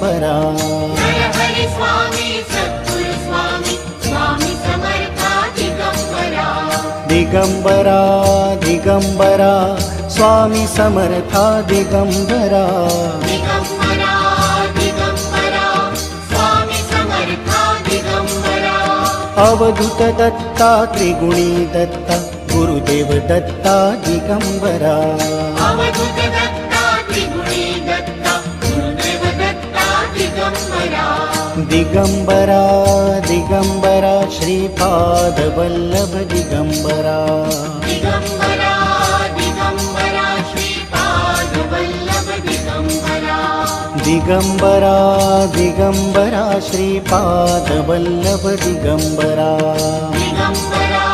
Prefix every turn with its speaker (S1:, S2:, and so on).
S1: Digambara.
S2: Jai Hari Swami Sadguru Swami Swami Samartha Digambara.
S1: Digambara Digambara Swami Samartha Digambara.
S2: Digambara Digambara Swami Samartha Digambara.
S1: Avadhoot Datta त्रिगुणी Datta Gurudev Datta Digambara.
S2: Avadhoot Datta त्रिगुणी Datta Gurudev Datta Digambara.
S1: Digambara Digambara Shripad Vallabh Digambara.
S2: Digambara Digambara Shripad Vallabh Digambara.
S1: Digambara Digambara Shripad Vallabh Digambara.
S2: Digambara